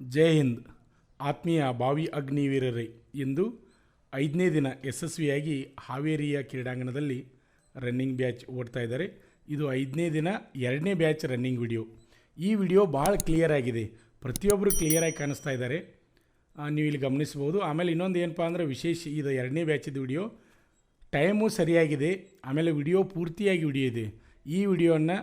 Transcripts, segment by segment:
ಜೈ ಹಿಂದ್. ಆತ್ಮೀಯ ಭಾವಿ ಅಗ್ನಿವೀರರೇ, ಇಂದು 5ನೇ ದಿನ ಯಶಸ್ವಿಯಾಗಿ ಹಾವೇರಿಯ ಕ್ರೀಡಾಂಗಣದಲ್ಲಿ ರನ್ನಿಂಗ್ ಬ್ಯಾಚ್ ಓಡ್ತಾ ಇದ್ದಾರೆ. ಇದು 5ನೇ ದಿನ 2ನೇ ಬ್ಯಾಚ್ ರನ್ನಿಂಗ್ ವಿಡಿಯೋ. ಈ ವಿಡಿಯೋ ಭಾಳ ಕ್ಲಿಯರ್ ಆಗಿದೆ, ಪ್ರತಿಯೊಬ್ಬರು ಕ್ಲಿಯರಾಗಿ ಕಾಣಿಸ್ತಾ ಇದ್ದಾರೆ, ನೀವು ಇಲ್ಲಿ ಗಮನಿಸ್ಬೋದು. ಆಮೇಲೆ ಇನ್ನೊಂದು ಏನಪ್ಪ ಅಂದರೆ ವಿಶೇಷ, ಇದು 2ನೇ ಬ್ಯಾಚಿದ್ದು ವಿಡಿಯೋ, ಟೈಮು ಸರಿಯಾಗಿದೆ, ಆಮೇಲೆ ವಿಡಿಯೋ ಪೂರ್ತಿಯಾಗಿ ವಿಡಿಯೋ ಇದೆ. ಈ ವಿಡಿಯೋವನ್ನು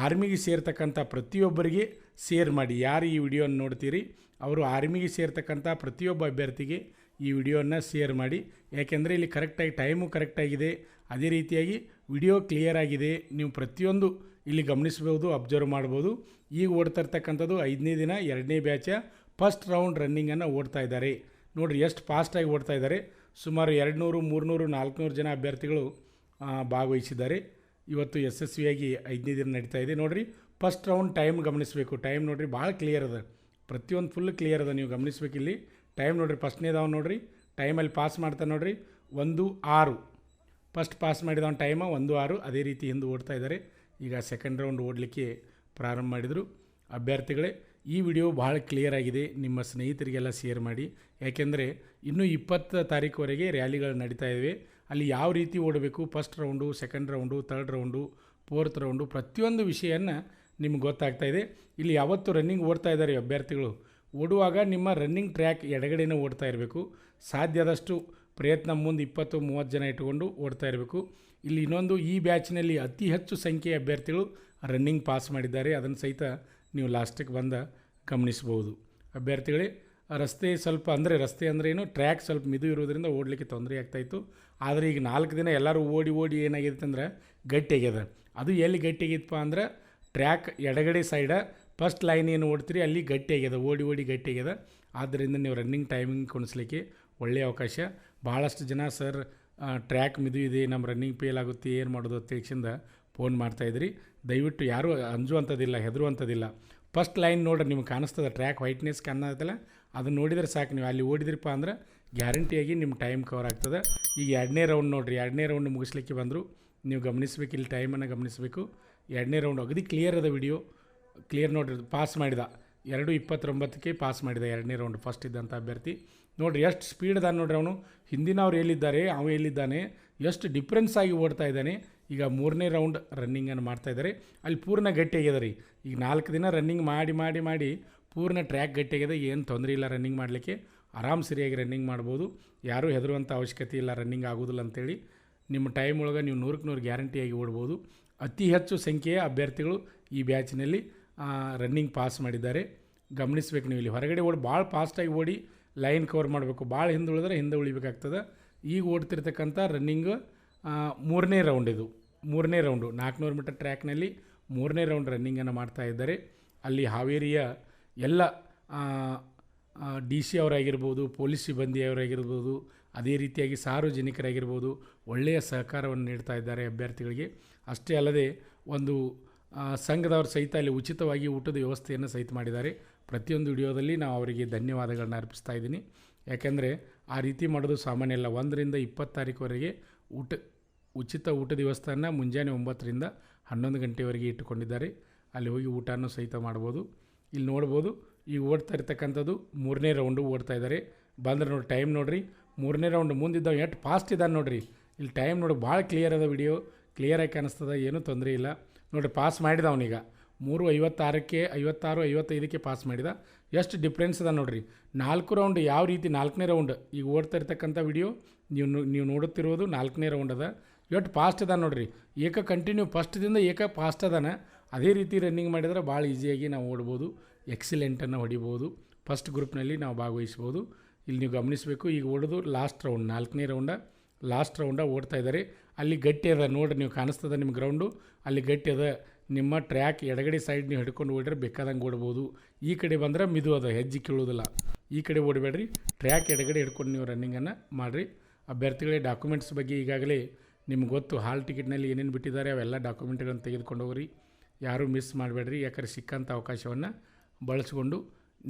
ಆರ್ಮಿಗೆ ಸೇರ್ತಕ್ಕಂಥ ಪ್ರತಿಯೊಬ್ಬರಿಗೆ ಶೇರ್ ಮಾಡಿ. ಯಾರು ಈ ವಿಡಿಯೋನ ನೋಡ್ತೀರಿ ಅವರು ಆರ್ಮಿಗೆ ಸೇರ್ತಕ್ಕಂಥ ಪ್ರತಿಯೊಬ್ಬ ಅಭ್ಯರ್ಥಿಗೆ ಈ ವಿಡಿಯೋನ ಶೇರ್ ಮಾಡಿ. ಯಾಕೆಂದರೆ ಇಲ್ಲಿ ಕರೆಕ್ಟಾಗಿ ಟೈಮು ಕರೆಕ್ಟಾಗಿದೆ, ಅದೇ ರೀತಿಯಾಗಿ ವಿಡಿಯೋ ಕ್ಲಿಯರ್ ಆಗಿದೆ. ನೀವು ಪ್ರತಿಯೊಂದು ಇಲ್ಲಿ ಗಮನಿಸ್ಬೋದು, ಅಬ್ಸರ್ವ್ ಮಾಡ್ಬೋದು. ಈಗ ಓಡ್ತಾ ಇರ್ತಕ್ಕಂಥದ್ದು 5ನೇ ದಿನ 2ನೇ ಬ್ಯಾಚ ಫಸ್ಟ್ ರೌಂಡ್ ರನ್ನಿಂಗನ್ನು ಓಡ್ತಾ ಇದ್ದಾರೆ. ನೋಡಿರಿ ಎಷ್ಟು ಫಾಸ್ಟಾಗಿ ಓಡ್ತಾ ಇದ್ದಾರೆ. ಸುಮಾರು 200, 300, 400 ಜನ ಅಭ್ಯರ್ಥಿಗಳು ಭಾಗವಹಿಸಿದ್ದಾರೆ. ಇವತ್ತು ಯಶಸ್ವಿಯಾಗಿ 5ನೇ ದಿನ ನಡೀತಾ ಇದೆ. ನೋಡಿರಿ ಫಸ್ಟ್ ರೌಂಡ್ ಟೈಮ್ ಗಮನಿಸಬೇಕು. ಟೈಮ್ ನೋಡಿರಿ ಭಾಳ ಕ್ಲಿಯರ್ ಅದ, ಪ್ರತಿಯೊಂದು ಫುಲ್ ಕ್ಲಿಯರ್ ಅದ, ನೀವು ಗಮನಿಸ್ಬೇಕು. ಇಲ್ಲಿ ಟೈಮ್ ನೋಡಿರಿ, ಫಸ್ಟ್ನೇದವ ನೋಡಿರಿ, ಟೈಮಲ್ಲಿ ಪಾಸ್ ಮಾಡ್ತಾ ನೋಡಿರಿ 1:06. ಫಸ್ಟ್ ಪಾಸ್ ಮಾಡಿದವನ ಟೈಮ 1:06. ಅದೇ ರೀತಿ ಹಿಂದೆ ಓಡ್ತಾ ಇದ್ದಾರೆ. ಈಗ ಸೆಕೆಂಡ್ ರೌಂಡ್ ಓಡಲಿಕ್ಕೆ ಪ್ರಾರಂಭ ಮಾಡಿದರು. ಅಭ್ಯರ್ಥಿಗಳೇ, ಈ ವಿಡಿಯೋ ಭಾಳ ಕ್ಲಿಯರ್ ಆಗಿದೆ, ನಿಮ್ಮ ಸ್ನೇಹಿತರಿಗೆಲ್ಲ ಶೇರ್ ಮಾಡಿ. ಯಾಕೆಂದರೆ ಇನ್ನೂ 20 ತಾರೀಕುವರೆಗೆ ರ್ಯಾಲಿಗಳು ನಡೀತಾ ಇವೆ. ಅಲ್ಲಿ ಯಾವ ರೀತಿ ಓಡಬೇಕು, first round, second round, third round, fourth round, ಪ್ರತಿಯೊಂದು ವಿಷಯವನ್ನು ನಿಮ್ಗೆ ಗೊತ್ತಾಗ್ತಾ ಇದೆ. ಇಲ್ಲಿ ಯಾವತ್ತು ರನ್ನಿಂಗ್ ಓಡ್ತಾ ಇದ್ದಾರೆ ಅಭ್ಯರ್ಥಿಗಳು, ಓಡುವಾಗ ನಿಮ್ಮ ರನ್ನಿಂಗ್ ಟ್ರ್ಯಾಕ್ ಎಡಗಡೆನೇ ಓಡ್ತಾ ಇರಬೇಕು. ಸಾಧ್ಯ ಆದಷ್ಟು ಪ್ರಯತ್ನ ಮುಂದೆ 20-30 ಜನ ಇಟ್ಕೊಂಡು ಓಡ್ತಾ ಇರಬೇಕು. ಇಲ್ಲಿ ಇನ್ನೊಂದು, ಈ ಬ್ಯಾಚ್ನಲ್ಲಿ ಅತಿ ಹೆಚ್ಚು ಸಂಖ್ಯೆಯ ಅಭ್ಯರ್ಥಿಗಳು ರನ್ನಿಂಗ್ ಪಾಸ್ ಮಾಡಿದ್ದಾರೆ. ಅದನ್ನು ಸಹಿತ ನೀವು ಲಾಸ್ಟಿಗೆ ಬಂದ ಗಮನಿಸ್ಬೋದು. ಅಭ್ಯರ್ಥಿಗಳೇ, ರಸ್ತೆ ಸ್ವಲ್ಪ ರಸ್ತೆ ಅಂದರೆ ಏನು, ಟ್ರ್ಯಾಕ್ ಸ್ವಲ್ಪ ಮಿದು ಇರೋದ್ರಿಂದ ಓಡಲಿಕ್ಕೆ ತೊಂದರೆ ಆಗ್ತಾಯಿತ್ತು. ಆದರೆ ಈಗ 4 ದಿನ ಎಲ್ಲರೂ ಓಡಿ ಏನಾಗಿದೆ ಅಂದ್ರೆ ಗಟ್ಟಿ ಆಗ್ಯದ. ಅದು ಎಲ್ಲಿ ಗಟ್ಟಿ ಆಗಿತ್ತಪ್ಪ ಅಂದ್ರೆ ಟ್ರ್ಯಾಕ್ ಎಡಗಡೆ ಸೈಡ ಫಸ್ಟ್ ಲೈನ್ ಏನು ಓಡ್ತೀರಿ ಅಲ್ಲಿ ಗಟ್ಟಿ ಆಗ್ಯದ, ಓಡಿ ಗಟ್ಟಿ ಆಗ್ಯದ. ಆದ್ದರಿಂದ ನೀವು ರನ್ನಿಂಗ್ ಟೈಮಿಂಗ್ ಕೊಡಿಸ್ಲಿಕ್ಕೆ ಒಳ್ಳೆಯ ಅವಕಾಶ. ಭಾಳಷ್ಟು ಜನ ಸರ್ ಟ್ರ್ಯಾಕ್ ಮಿದು ಇದೆ, ನಮ್ಮ ರನ್ನಿಂಗ್ ಫೇಲ್ ಆಗುತ್ತೆ, ಏನು ಮಾಡೋದು ಅಂತ ತಿಳಿಸಿಂದ ಫೋನ್ ಮಾಡ್ತಾಯಿದ್ರಿ. ದಯವಿಟ್ಟು ಯಾರೂ ಅಂಜುವಂಥದ್ದಿಲ್ಲ, ಹೆದರುವಂಥದ್ದಿಲ್ಲ. ಫಸ್ಟ್ ಲೈನ್ ನೋಡ್ರಿ, ನಿಮ್ಗೆ ಕಾಣಿಸ್ತದೆ ಟ್ರ್ಯಾಕ್ ವೈಟ್ನೆಸ್ ಕಾಣತ್ತಲ್ಲ, ಅದನ್ನು ನೋಡಿದರೆ ಸಾಕು. ನೀವು ಅಲ್ಲಿ ಓಡಿದ್ರಪ್ಪ ಅಂದ್ರೆ ಗ್ಯಾರಂಟಿಯಾಗಿ ನಿಮ್ಮ ಟೈಮ್ ಕವರ್ ಆಗ್ತದೆ. ಈಗ 2ನೇ ರೌಂಡ್ ನೋಡಿರಿ, 2ನೇ ರೌಂಡ್ ಮುಗಿಸ್ಲಿಕ್ಕೆ ಬಂದರು. ನೀವು ಗಮನಿಸ್ಬೇಕು, ಇಲ್ಲಿ ಟೈಮನ್ನು ಗಮನಿಸಬೇಕು. 2ನೇ ರೌಂಡ್ ಅಗದಿ ಕ್ಲಿಯರ್ ಅದ, ವಿಡಿಯೋ ಕ್ಲಿಯರ್ ನೋಡಿರಿ. ಪಾಸ್ ಮಾಡಿದ 2:29ಕ್ಕೆ ಪಾಸ್ ಮಾಡಿದ 2ನೇ ರೌಂಡ್ ಫಸ್ಟ್ ಇದ್ದಂಥ ಅಭ್ಯರ್ಥಿ. ನೋಡಿರಿ ಎಷ್ಟು ಸ್ಪೀಡ್ ಅದ ನೋಡ್ರಿ. ಅವನು ಹಿಂದಿನವ್ರು ಎಲ್ಲಿದ್ದಾರೆ, ಅವ ಎಲ್ಲಿದ್ದಾನೆ, ಎಷ್ಟು ಡಿಫ್ರೆನ್ಸ್ ಆಗಿ ಓಡ್ತಾ ಇದ್ದಾನೆ. ಈಗ 3ನೇ ರೌಂಡ್ ರನ್ನಿಂಗನ್ನು ಮಾಡ್ತಾಯಿದ್ದಾರೆ. ಅಲ್ಲಿ ಪೂರ್ಣ ಗಟ್ಟಿ ಆಗ್ಯದ ರೀ. ಈಗ 4 ದಿನ ರನ್ನಿಂಗ್ ಮಾಡಿ ಪೂರ್ಣ ಟ್ರ್ಯಾಕ್ ಗಟ್ಟಿ ಆಗ್ಯದ. ಏನು ತೊಂದರೆ ಇಲ್ಲ, ರನ್ನಿಂಗ್ ಮಾಡಲಿಕ್ಕೆ ಆರಾಮ್ ಸರಿಯಾಗಿ ರನ್ನಿಂಗ್ ಮಾಡ್ಬೋದು. ಯಾರೂ ಹೆದರುವಂಥ ಅವಶ್ಯಕತೆ ಇಲ್ಲ, ರನ್ನಿಂಗ್ ಆಗೋದಿಲ್ಲ ಅಂಥೇಳಿ. ನಿಮ್ಮ ಟೈಮ್ ಒಳಗೆ ನೀವು 100ಕ್ಕೆ 100 ಗ್ಯಾರಂಟಿಯಾಗಿ ಓಡ್ಬೋದು. ಅತಿ ಹೆಚ್ಚು ಸಂಖ್ಯೆಯ ಅಭ್ಯರ್ಥಿಗಳು ಈ ಬ್ಯಾಚ್ನಲ್ಲಿ ರನ್ನಿಂಗ್ ಪಾಸ್ ಮಾಡಿದ್ದಾರೆ. ಗಮನಿಸ್ಬೇಕು ನೀವು. ಇಲ್ಲಿ ಹೊರಗಡೆ ಭಾಳ ಫಾಸ್ಟಾಗಿ ಓಡಿ ಲೈನ್ ಕವರ್ ಮಾಡಬೇಕು. ಭಾಳ ಹಿಂದೆ ಉಳಿದ್ರೆ ಹಿಂದೆ ಉಳಿಬೇಕಾಗ್ತದೆ. ಈಗ ಓಡ್ತಿರ್ತಕ್ಕಂಥ ರನ್ನಿಂಗ್ 3ನೇ ರೌಂಡ್. ಇದು 3ನೇ ರೌಂಡು 400 ಮೀಟರ್ ಟ್ರ್ಯಾಕ್ನಲ್ಲಿ 3ನೇ ರೌಂಡ್ ರನ್ನಿಂಗನ್ನು ಮಾಡ್ತಾ ಇದ್ದಾರೆ. ಅಲ್ಲಿ ಹಾವೇರಿಯ ಎಲ್ಲ DC ಅವರಾಗಿರ್ಬೋದು, ಪೊಲೀಸ್ ಸಿಬ್ಬಂದಿಯವರಾಗಿರ್ಬೋದು, ಅದೇ ರೀತಿಯಾಗಿ ಸಾರ್ವಜನಿಕರಾಗಿರ್ಬೋದು, ಒಳ್ಳೆಯ ಸಹಕಾರವನ್ನು ನೀಡ್ತಾ ಇದ್ದಾರೆ ಅಭ್ಯರ್ಥಿಗಳಿಗೆ. ಅಷ್ಟೇ ಅಲ್ಲದೆ ಒಂದು ಸಂಘದವ್ರ ಸಹಿತ ಅಲ್ಲಿ ಉಚಿತವಾಗಿ ಊಟದ ವ್ಯವಸ್ಥೆಯನ್ನು ಸಹಿತ ಮಾಡಿದ್ದಾರೆ. ಪ್ರತಿಯೊಂದು ವಿಡಿಯೋದಲ್ಲಿ ನಾವು ಅವರಿಗೆ ಧನ್ಯವಾದಗಳನ್ನ ಅರ್ಪಿಸ್ತಾ ಇದ್ದೀನಿ. ಯಾಕೆಂದರೆ ಆ ರೀತಿ ಮಾಡೋದು ಸಾಮಾನ್ಯ ಅಲ್ಲ. 1ರಿಂದ 20 ತಾರೀಕುವರೆಗೆ ಉಚಿತ ಊಟದ ವ್ಯವಸ್ಥೆಯನ್ನು ಮುಂಜಾನೆ 9ರಿಂದ 11 ಗಂಟೆವರೆಗೆ ಇಟ್ಟುಕೊಂಡಿದ್ದಾರೆ. ಅಲ್ಲಿ ಹೋಗಿ ಊಟನೂ ಸಹಿತ ಮಾಡ್ಬೋದು. ಇಲ್ಲಿ ನೋಡ್ಬೋದು, ಈಗ ಓಡ್ತಾ ಇರ್ತಕ್ಕಂಥದ್ದು 3ನೇ ರೌಂಡು ಓಡ್ತಾ ಇದ್ದಾರೆ. ಬಂದ್ರೆ ನೋಡಿ ಟೈಮ್ ನೋಡಿರಿ, 3ನೇ ರೌಂಡ್ ಮುಂದಿದ್ದಾವೆ ಎಷ್ಟು ಫಾಸ್ಟ್ ಇದ್ದಾನೆ ನೋಡಿರಿ. ಇಲ್ಲಿ ಟೈಮ್ ನೋಡಿ ಭಾಳ ಕ್ಲಿಯರ್ ಅದ, ವಿಡಿಯೋ ಕ್ಲಿಯರಾಗಿ ಕಾಣಿಸ್ತದೆ, ಏನೂ ತೊಂದರೆ ಇಲ್ಲ. ನೋಡಿರಿ ಪಾಸ್ ಮಾಡಿದ ಅವನೀಗ 3:56ಕ್ಕೆ 55ಕ್ಕೆ ಪಾಸ್ ಮಾಡಿದ. ಎಷ್ಟು ಡಿಫ್ರೆನ್ಸ್ ಅದ ನೋಡಿರಿ. 4 ರೌಂಡ್ ಯಾವ ರೀತಿ, 4ನೇ ರೌಂಡ್ ಈಗ ಓಡ್ತಾ ಇರ್ತಕ್ಕಂಥ ವಿಡಿಯೋ ನೀವು ನೋಡುತ್ತಿರೋದು 4ನೇ ರೌಂಡ್ ಅದ. ಎಷ್ಟು ಫಾಸ್ಟ್ ಅದ ನೋಡಿರಿ. ಕಂಟಿನ್ಯೂ ಫಸ್ಟ್ದಿಂದ ಫಾಸ್ಟ್ ಅದಾನ. ಅದೇ ರೀತಿ ರನ್ನಿಂಗ್ ಮಾಡಿದ್ರೆ ಭಾಳ ಈಸಿಯಾಗಿ ನಾವು ಓಡ್ಬೋದು, ಎಕ್ಸಿಲೆಂಟನ್ನು ಹೊಡಿಬೋದು. ಫಸ್ಟ್ ಗ್ರೂಪ್ನಲ್ಲಿ ನಾವು ಭಾಗವಹಿಸ್ಬೋದು. ಇಲ್ಲಿ ನೀವು ಗಮನಿಸಬೇಕು, ಈಗ ಓಡೋದು ಲಾಸ್ಟ್ ರೌಂಡ್, 4ನೇ ಲಾಸ್ಟ್ ರೌಂಡ ಓಡ್ತಾ ಇದ್ದಾರೆ. ಅಲ್ಲಿ ಗಟ್ಟಿ ಅದ ನೋಡಿರಿ, ನೀವು ಕಾಣಿಸ್ತದೆ ನಿಮ್ಮ ಗ್ರೌಂಡು, ಅಲ್ಲಿ ಗಟ್ಟಿ ಅದ. ನಿಮ್ಮ ಟ್ರ್ಯಾಕ್ ಎಡಗಡೆ ಸೈಡ್ ನೀವು ಹಿಡ್ಕೊಂಡು ಓಡಿದ್ರೆ ಬೇಕಾದಂಗೆ ಓಡ್ಬೋದು. ಈ ಕಡೆ ಬಂದರೆ ಮಿದು ಅದ, ಹೆಜ್ಜೆ ಕೀಳೋದಿಲ್ಲ. ಈ ಕಡೆ ಓಡಬೇಡ್ರಿ, ಟ್ರ್ಯಾಕ್ ಎಡಗಡೆ ಹಿಡ್ಕೊಂಡು ನೀವು ರನ್ನಿಂಗನ್ನು ಮಾಡಿರಿ. ಅಭ್ಯರ್ಥಿಗಳೇ, ಡಾಕ್ಯುಮೆಂಟ್ಸ್ ಬಗ್ಗೆ ಈಗಾಗಲೇ ನಿಮ್ಗೆ ಗೊತ್ತು. ಹಾಲ್ ಟಿಕೆಟ್ನಲ್ಲಿ ಏನೇನು ಬಿಟ್ಟಿದ್ದಾರೆ ಅವೆಲ್ಲ ಡಾಕ್ಯುಮೆಂಟ್ಗಳನ್ನು ತೆಗೆದುಕೊಂಡು ಹೋಗ್ರಿ. ಯಾರೂ ಮಿಸ್ ಮಾಡಬೇಡ್ರಿ. ಯಾಕಂದರೆ ಸಿಕ್ಕಂಥ ಅವಕಾಶವನ್ನು ಬಳಸಿಕೊಂಡು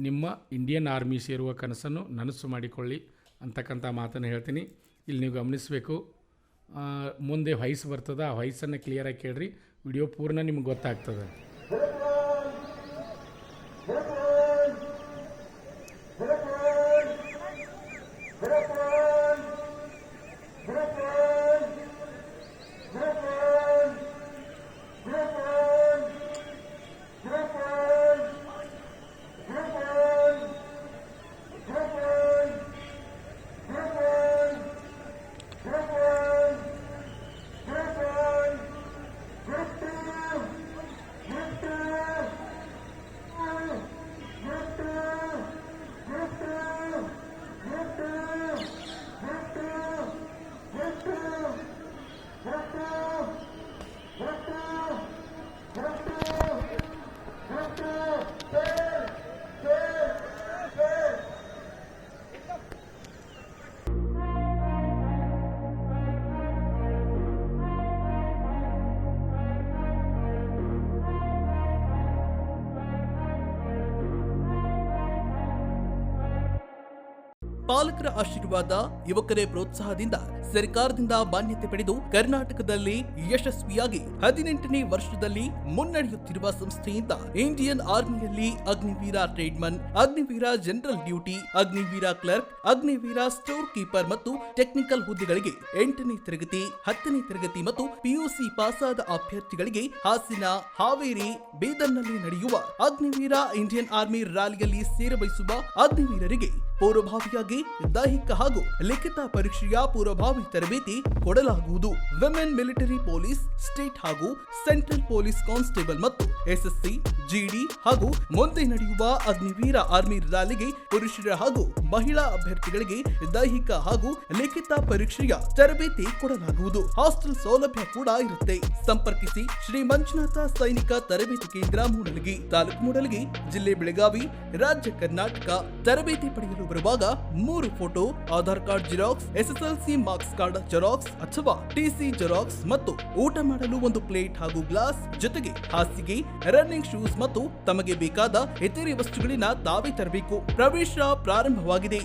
ನಿಮ್ಮ ಇಂಡಿಯನ್ ಆರ್ಮಿ ಸೇರುವ ಕನಸನ್ನು ನನಸು ಮಾಡಿಕೊಳ್ಳಿ ಅಂತಕ್ಕಂಥ ಮಾತನ್ನು ಹೇಳ್ತೀನಿ. ಇಲ್ಲಿ ನೀವು ಗಮನಿಸಬೇಕು, ಮುಂದೆ ವಾಯ್ಸ್ ಬರ್ತದೆ, ಆ ವಾಯ್ಸನ್ನು ಕ್ಲಿಯರಾಗಿ ಕೇಳಿರಿ. ವಿಡಿಯೋ ಪೂರ್ಣ ನಿಮ್ಗೆ ಗೊತ್ತಾಗ್ತದೆ. ಪಾಲಕರ ಆಶೀರ್ವಾದ, ಯುವಕರೇ ಪ್ರೋತ್ಸಾಹದಿಂದ ಸರ್ಕಾರದಿಂದ ಮಾನ್ಯತೆ ಪಡೆದು ಕರ್ನಾಟಕದಲ್ಲಿ ಯಶಸ್ವಿಯಾಗಿ 18ನೇ ವರ್ಷದಲ್ಲಿ ಮುನ್ನಡೆಯುತ್ತಿರುವ ಸಂಸ್ಥೆಯಿಂದ ಇಂಡಿಯನ್ ಆರ್ಮಿಯಲ್ಲಿ Agniveer tradesman, Agniveer general duty, Agniveer clerk, Agniveer store keeper ಮತ್ತು ಟೆಕ್ನಿಕಲ್ ಹುದ್ದೆಗಳಿಗೆ 8ನೇ ತರಗತಿ, 10ನೇ ತರಗತಿ ಮತ್ತು ಪಿಯುಸಿ ಪಾಸಾದ ಅಭ್ಯರ್ಥಿಗಳಿಗೆ ಹಾಸನ, ಹಾವೇರಿ, ಬೀದರ್ನಲ್ಲಿ ನಡೆಯುವ ಅಗ್ನಿವೀರ ಇಂಡಿಯನ್ ಆರ್ಮಿ ರ್ಯಾಲಿಯಲ್ಲಿ ಸೇರಬಯಸುವ ಅಗ್ನಿವೀರರಿಗೆ ಪೂರ್ವಭಾವಿಯಾಗಿ ದೈಹಿಕ ಹಾಗೂ ಲಿಖಿತ ಪರೀಕ್ಷೆಯ ಪೂರ್ವಭಾವಿ ತರಬೇತಿ ಕೊಡಲಾಗುವುದು. ವಿಮೆನ್ ಮಿಲಿಟರಿ ಪೊಲೀಸ್, ಸ್ಟೇಟ್ ಹಾಗೂ ಸೆಂಟ್ರಲ್ ಪೊಲೀಸ್ ಕಾನ್ಸ್ಟೇಬಲ್ ಮತ್ತು ಎಸ್ಎಸ್ಸಿ, ಜಿಡಿ ಹಾಗೂ ಮುಂದೆ ನಡೆಯುವ ಅಗ್ನಿವೀರ ಆರ್ಮಿ ರ್ಯಾಲಿಗೆ ಪುರುಷರ ಹಾಗೂ ಮಹಿಳಾ ಅಭ್ಯರ್ಥಿಗಳಿಗೆ ದೈಹಿಕ ಹಾಗೂ ಲಿಖಿತ ಪರೀಕ್ಷೆಯ ತರಬೇತಿ ಕೊಡಲಾಗುವುದು. ಹಾಸ್ಟೆಲ್ ಸೌಲಭ್ಯ ಕೂಡ ಇರುತ್ತೆ. ಸಂಪರ್ಕಿಸಿ ಶ್ರೀ ಮಂಜುನಾಥ ಸೈನಿಕ ತರಬೇತಿ ಕೇಂದ್ರ, ಮೂಡಲಗಿ, ತಾಲೂಕು ಮೂಡಲಗಿ, ಜಿಲ್ಲೆ ಬೆಳಗಾವಿ, ರಾಜ್ಯ ಕರ್ನಾಟಕ. ತರಬೇತಿ ಪಡೆಯಲು ಬರುವಾಗ 3 photo, Aadhaar card xerox, SSLC marks card xerox ಅಥವಾ ಟಿಸಿ ಜೆರಾಕ್ಸ್ ಮತ್ತು ಊಟ ಮಾಡಲು 1 ಪ್ಲೇಟ್ ಹಾಗೂ ಗ್ಲಾಸ್, ಜೊತೆಗೆ ಹಾಸಿಗೆ, ರನ್ನಿಂಗ್ ಶೂಸ್ ಮತ್ತು ತಮಗೆ ಬೇಕಾದ ಇತರೆ ವಸ್ತುಗಳಿನ ತಾವೇ ತರಬೇಕು. ಪ್ರವೇಶ ಪ್ರಾರಂಭವಾಗಿದೆ.